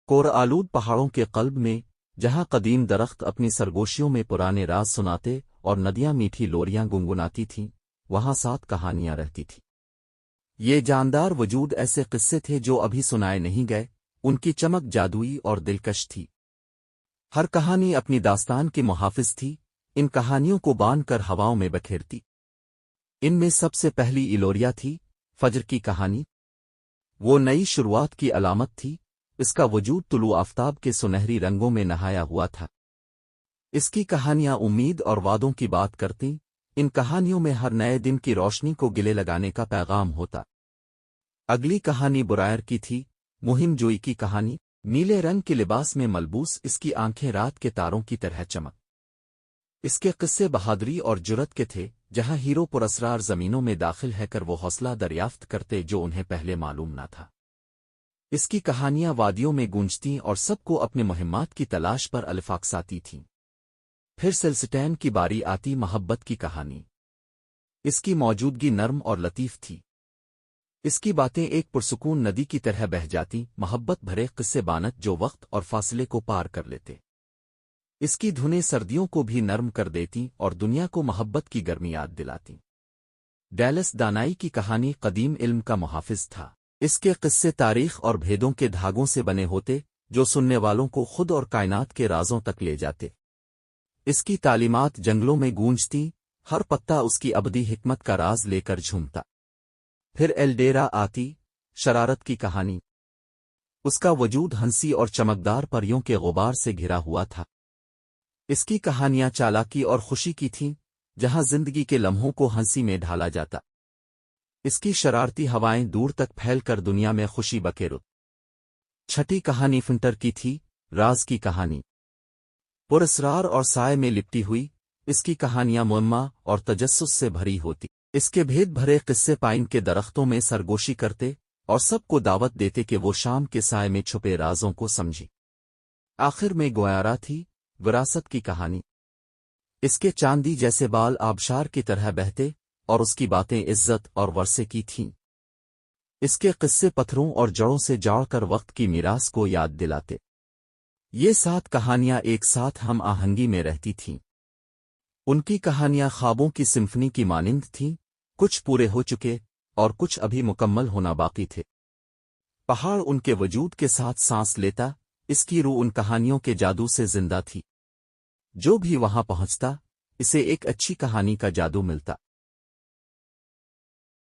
کور آلود پہاڑوں کے قلب میں، جہاں قدیم درخت اپنی سرگوشیوں میں پرانے راز سناتے اور ندیاں میٹھی لوریاں گنگناتی تھیں، وہاں 7 کہانیاں رہتی تھیں۔ یہ جاندار وجود ایسے قصے تھے جو ابھی سنائے نہیں گئے، ان کی چمک جادوئی اور دلکش تھی۔ ہر کہانی اپنی داستان کے محافظ تھی، ان کہانیوں کو باندھ کر ہواؤں میں بکھیرتی۔ ان میں سب سے پہلی ایلوریا تھی، فجر کی کہانی۔ وہ نئی شروعات کی علامت تھی، اس کا وجود طلوع آفتاب کے سنہری رنگوں میں نہایا ہوا تھا۔ اس کی کہانیاں امید اور وعدوں کی بات کرتیں، ان کہانیوں میں ہر نئے دن کی روشنی کو گلے لگانے کا پیغام ہوتا۔ اگلی کہانی برائر کی تھی، مہم جوئی کی کہانی۔ نیلے رنگ کے لباس میں ملبوس اس کی آنکھیں رات کے تاروں کی طرح چمک۔ اس کے قصے بہادری اور جرت کے تھے، جہاں ہیرو پراسرار زمینوں میں داخل ہے کر وہ حوصلہ دریافت کرتے جو انہیں پہلے معلوم نہ تھا۔ اس کی کہانیاں وادیوں میں گونجتیں اور سب کو اپنے مہمات کی تلاش پر الفاقساتی تھیں۔ پھر سلسٹین کی باری آتی، محبت کی کہانی۔ اس کی موجودگی نرم اور لطیف تھی۔ اس کی باتیں ایک پرسکون ندی کی طرح بہہ جاتی، محبت بھرے قصے بانت جو وقت اور فاصلے کو پار کر لیتے۔ اس کی دھنیں سردیوں کو بھی نرم کر دیتی اور دنیا کو محبت کی گرمی یاد دلاتی۔ ڈیلس دانائی کی کہانی قدیم علم کا محافظ تھا۔ اس کے قصے تاریخ اور بھیدوں کے دھاگوں سے بنے ہوتے جو سننے والوں کو خود اور کائنات کے رازوں تک لے جاتے۔ اس کی تعلیمات جنگلوں میں گونجتی، ہر پتا اس کی ابدی حکمت کا راز لے کر جھومتا۔ پھر ایلڈیرا آتی، شرارت کی کہانی۔ اس کا وجود ہنسی اور چمکدار پریوں کے غبار سے گھرا ہوا تھا۔ اس کی کہانیاں چالاکی اور خوشی کی تھیں، جہاں زندگی کے لمحوں کو ہنسی میں ڈھالا جاتا۔ اس کی شرارتی ہوائیں دور تک پھیل کر دنیا میں خوشی بکھیرت۔ چھٹی کہانی فنٹر کی تھی، راز کی کہانی۔ پراسرار اور سائے میں لپٹی ہوئی، اس کی کہانیاں معمہ اور تجسس سے بھری ہوتی۔ اس کے بھید بھرے قصے پائن کے درختوں میں سرگوشی کرتے اور سب کو دعوت دیتے کہ وہ شام کے سائے میں چھپے رازوں کو سمجھیں۔ آخر میں گویارا تھی، وراثت کی کہانی۔ اس کے چاندی جیسے بال آبشار کی طرح بہتے اور اس کی باتیں عزت اور ورثے کی تھیں۔ اس کے قصے پتھروں اور جڑوں سے جاڑ کر وقت کی میراث کو یاد دلاتے۔ یہ 7 کہانیاں ایک ساتھ ہم آہنگی میں رہتی تھیں۔ ان کی کہانیاں خوابوں کی سمفنی کی مانند تھیں، کچھ پورے ہو چکے اور کچھ ابھی مکمل ہونا باقی تھے۔ پہاڑ ان کے وجود کے ساتھ سانس لیتا، اس کی روح ان کہانیوں کے جادو سے زندہ تھی۔ جو بھی وہاں پہنچتا، اسے ایک اچھی کہانی کا جادو ملتا۔